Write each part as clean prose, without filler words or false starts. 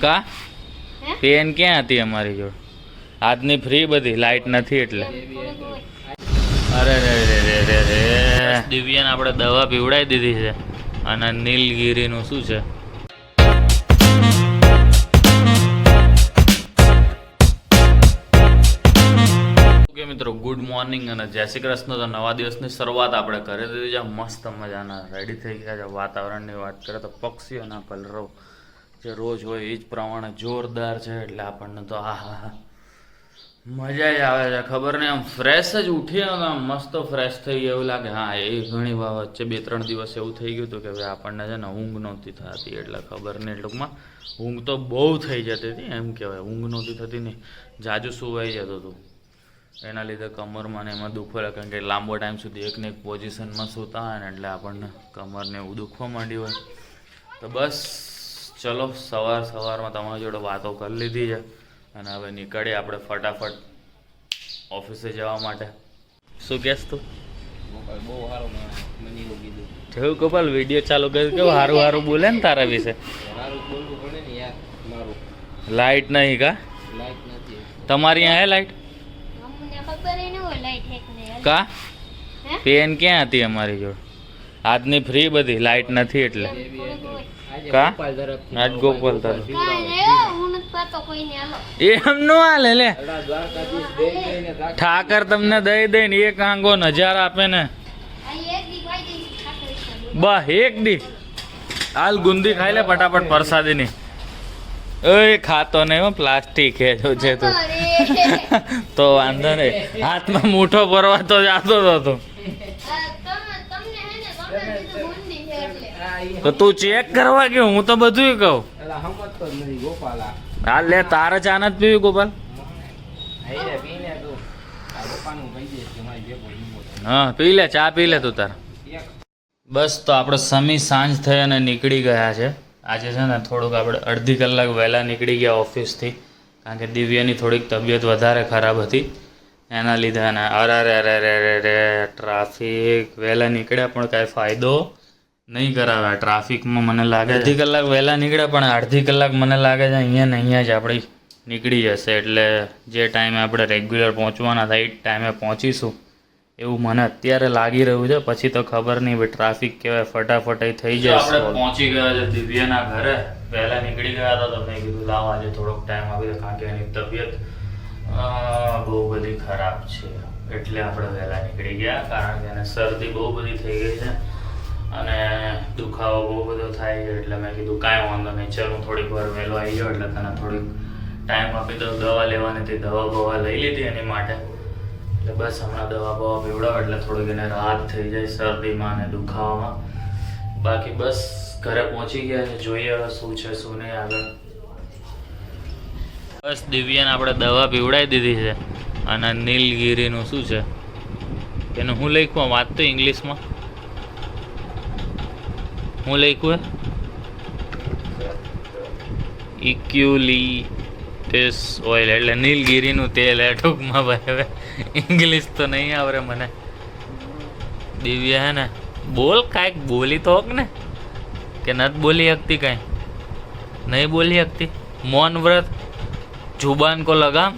કા પેન ક્યાં હતી અમારી જોડે? આજની ફ્રી બધી, લાઈટ નથી એટલે. અરે રે રે રે રે રે, દિવ્યાને આપણે દવા પીવડાવી દીધી છે. અને નીલગીરીનું શું છે? ઓકે મિત્રો, ગુડ મોર્નિંગ અને જય શ્રી કૃષ્ણ. તો નવા દિવસની શરૂઆત આપણે કરી દીધી છે. મસ્ત મજાના રેડી થઈ ગયા છે. વાતાવરણની વાત કરીએ તો પક્ષીઓના કલરો જે રોજ હોય એ જ પ્રમાણે જોરદાર છે. એટલે આપણને તો આહા મજા જ આવે છે. ખબર નહીં, આમ ફ્રેશ જ ઉઠીએ ને આમ મસ્ત ફ્રેશ થઈ ગયા એવું લાગે. હા, એ ઘણી વાર વચ્ચે 2-3 દિવસ એવું થઈ ગયું હતું કે ભાઈ આપણને છે ને ઊંઘ નહોતી થતી. એટલે ખબર નહીં, ટૂંકમાં ઊંઘ તો બહુ થઈ જતી હતી. એમ કહેવાય, ઊંઘ નહોતી થતી ને જાજુ સુવાઈ જતું હતું. એના લીધે કમરમાં ને એમાં દુખવા લાગે. કારણ કે લાંબો ટાઈમ સુધી એકને એક પોઝિશનમાં સૂતા હોય ને એટલે આપણને કમરને એવું દુખવા માંડ્યું હોય. તો બસ ચલો, સવારમાં તમારી જોડે વાતો કરી લીધી છે અને હવે નીકળીએ આપણે ફટાફટ ઓફિસે જવા માટે. શું કહેશ તું? બહુ સારો મને એવું કીધું. જેવું ગોપાલ વિડીયો ચાલુ કર્યું કેવું સારું સારું બોલે ને તારા વિશે. સારું બોલવું પડે ને યાર. મારું લાઈટ નહીં કા? લાઈટ નથી તમારી અહીંયા હે લાઈટ? કા પેન ક્યાં હતી અમારી જોડે? આજની ફ્રી બધી, લાઈટ નથી એટલે. કા આજ ગોપાલ તરફ એમ નો હાલે લે. ઠાકર તમને દઈ દઈ ને એક આંગો નજાર આપે ને બસ એક દી હાલ ગુંદી ખાઈ લે ફટાફટ પ્રસાદી ની. એ ખાતો નહીં, પ્લાસ્ટિક હે જો છે તું તો વાંધો નહીં. હાથમાં મૂઠો ભરવા તો જાતો હતો. તો તું ચેક કરવા ગયો, હું તો બધું કહું. હા લે, તારે ચા નથી પીવી ગોપાલ? હા પી લે, ચા પી લે તું તાર. બસ તો આપણે સમી સાંજ થઈ અને નીકળી ગયા છે. આજે છે ને થોડુંક આપણે અડધી કલાક વહેલા નીકળી ગયા ઓફિસથી. કારણ કે દિવ્યાની થોડીક તબિયત વધારે ખરાબ હતી એના લીધે. અને અરે રે રે રે રે ટ્રાફિક. વહેલા નીકળ્યા પણ કાંઈ ફાયદો નહીં કરાવ્યા ટ્રાફિકમાં. મને લાગે અડધી કલાક વહેલા નીકળ્યા પણ અડધી કલાક મને લાગે છે અહીંયા ને અહીંયા જ આપણી નીકળી જશે. એટલે જે ટાઈમે આપણે રેગ્યુલર પહોંચવાના હતા એ જ ટાઈમે પહોંચીશું એવું મને અત્યારે લાગી રહ્યું છે. પછી તો ખબર નહીં ભાઈ, ટ્રાફિક કહેવાય ફટાફટ થઈ જાય. આપણે પહોંચી ગયા છે દિવ્યાના ઘરે. પહેલાં નીકળી ગયા હતા તો મેં કીધું લાવ આજે થોડોક ટાઈમ આપી દે. કારણ કે એની તબિયત બહુ બધી ખરાબ છે એટલે આપણે વહેલા નીકળી ગયા. કારણ કે એને શરદી બહુ બધી થઈ ગઈ છે અને દુખાવો બહુ બધો થાય છે. એટલે મેં કીધું કાંઈ વાંધો નહીં, ચાલ હું થોડીક વાર વહેલો આવી જાઉં એટલે તને થોડીક ટાઈમ આપી દઉં. દવા લેવાની હતી, દવા બવા લઈ લીધી એની માટે. એટલે બસ હમણાં દવા બવા પીવડાવ એટલે થોડીક એને રાહત થઈ જાય શરદીમાં અને દુખાવામાં. બાકી બસ ઘરે પહોંચી ગયા છે. જોઈએ હવે શું છે શું નહીં આગળ. બસ દિવ્યાને આપણે દવા પીવડાવી દીધી છે. અને નીલગીરીનું શું છે એનું હું લખ્યું વાત તો ઇંગ્લિશમાં હું લખ્યું હે ઇક્યુલિટેસ ઓઇલ એટલે નીલગીરીનું તેલ હે ટૂંકમાં. ભાઈ હવે ઇંગ્લિશ તો નહીં આવડે મને. દિવ્યા હે ને બોલ કાંઈક બોલી તો હોક ને કે નથી બોલી શકતી? કાંઈ નહીં બોલી શકતી? મૌન વ્રત जुबान को लगाम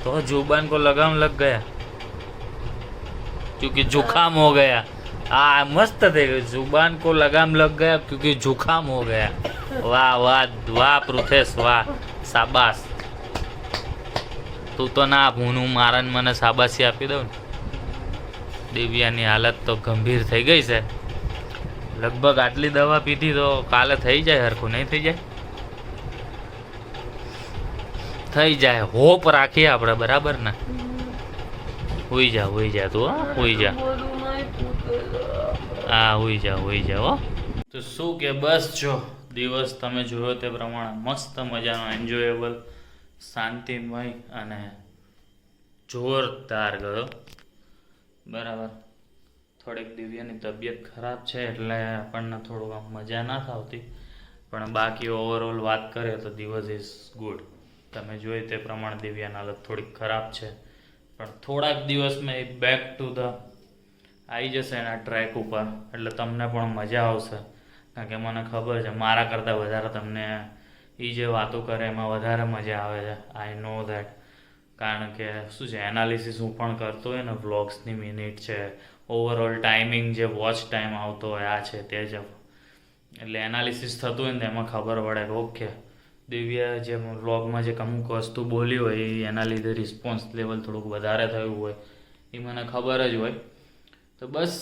तो जुबान को लगाम लग गया क्योंकि जुकाम हो गया. आ मस्त थे, जुबान को लगाम लग गया क्योंकि जुकाम हो गया. वाह वाह वाह पृथेश वाह, शाबाश. તું તો ના ભૂનું મારા મને શાબાશી આપી દઉં ને. દિવ્યાની હાલત તો ગંભીર થઈ ગઈ છે. લગભગ આટલી દવા પીધી તો કાલે થઈ જાય હરખું, નહીં થઈ જાય? થઈ જાય. હોપ રાખીએ આપણે, બરાબર ને? હોઈ જા તું. હા હોઈ જા. હા હોઈ જા હો. તો શું કે બસ જો દિવસ તમે જોયો તે પ્રમાણે મસ્ત મજાનો એન્જોયેબલ, શાંતિમય અને જોરદાર ગયો. બરાબર. થોડીક દિવ્યાની તબિયત ખરાબ છે એટલે આપણને થોડુંક આમ મજા ના આવતી. પણ બાકી ઓવરઓલ વાત કરીએ તો દિવસ ઇઝ ગુડ. તમે જોઈ તે પ્રમાણે દિવ્યાની હાલત થોડીક ખરાબ છે પણ થોડાક દિવસમાં એ બેક ટુ ધ આવી જશે એના ટ્રેક ઉપર. એટલે તમને પણ મજા આવશે. કારણ કે મને ખબર છે મારા કરતાં વધારે તમને એ જે વાતો કરે એમાં વધારે મજા આવે છે. આઈ નો દેટ. કારણ કે શું છે એનાલિસિસ હું પણ કરતો હોય ને, વ્લોગ્સની મિનિટ છે, ઓવરઓલ ટાઈમિંગ જે વોચ ટાઈમ આવતો હોય આ છે તે છે, એટલે એનાલિસિસ થતું હોય ને એમાં ખબર પડે કે ઓકે દિવ્ય જે વ્લોગમાં જે અમુક વસ્તુ બોલી હોય એ એના લીધે રિસ્પોન્સ લેવલ થોડુંક વધારે થયું હોય એ મને ખબર જ હોય. તો બસ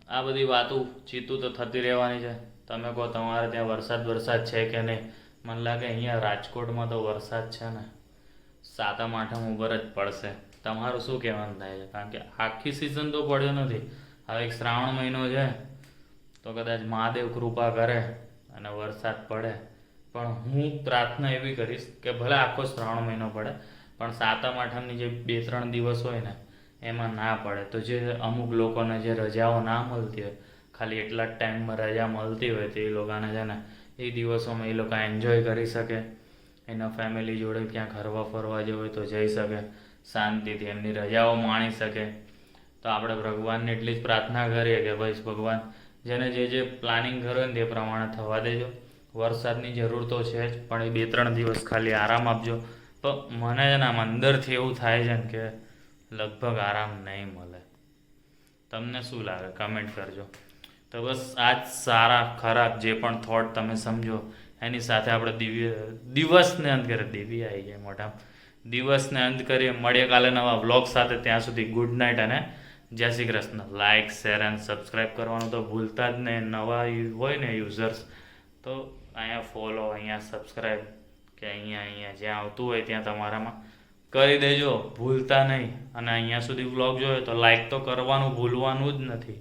આ બધી વાતો ચીતું તો થતી રહેવાની છે. તમે કહો તમારે ત્યાં વરસાદ છે કે નહીં? મને લાગે અહીંયા રાજકોટમાં તો વરસાદ છે ને સાતમ આઠમ ઉપર જ પડશે. તમારું શું કહેવાનું થાય છે? કારણ કે આખી સિઝન તો પડ્યો નથી. હવે એક શ્રાવણ મહિનો છે તો કદાચ મહાદેવ કૃપા કરે અને વરસાદ પડે. પણ હું પ્રાર્થના એવી કરીશ કે ભલે આખો શ્રાવણ મહિનો પડે પણ સાતમ આઠમની જે 2-3 દિવસ હોય ને એમાં ના પડે. તો જે અમુક લોકોને જે રજાઓ ના મળતી હોય, ખાલી એટલા જ ટાઈમમાં રજા મળતી હોય તો એ લોકોને છે ને એ દિવસોમાં એ લોકો એન્જોય કરી શકે, એના ફેમિલી જોડે ક્યાંક હરવા ફરવા જવું હોય તો જઈ શકે, શાંતિથી એમની રજાઓ માણી શકે. તો આપણે ભગવાનને એટલી જ પ્રાર્થના કરીએ કે ભાઈ ભગવાન જેને જે પ્લાનિંગ કર્યો ને તે પ્રમાણે થવા દેજો. વરસાદની જરૂર તો છે જ પણ એ 2-3 દિવસ ખાલી આરામ આપજો. પણ મને છે ને આમ અંદરથી એવું થાય છે ને કે લગભગ આરામ નહીં મળે. તમને શું લાગે? કમેન્ટ કરજો. તો બસ આ જ સારા ખરાબ જે પણ થોટ તમે સમજો એની સાથે આપણે દિવસને અંત કરીએ. દેવી આવી જાય મોટા દિવસને અંત કરીએ. મળીએ કાલે નવા વ્લોગ સાથે. ત્યાં સુધી ગુડ નાઇટ અને જય Shri Krishna. Like, share and subscribe કરવાનું તો ભૂલતા જ નહીં. નવા હોય ને યુઝર્સ તો અહીંયા ફોલો, અહીંયા સબસ્ક્રાઈબ કે અહીંયા જ્યાં આવતું હોય ત્યાં તમારામાં કરી દેજો, ભૂલતા નહીં. અને અહીંયા સુધી વ્લોગ જોયો તો લાઈક તો કરવાનું ભૂલવાનું જ નથી.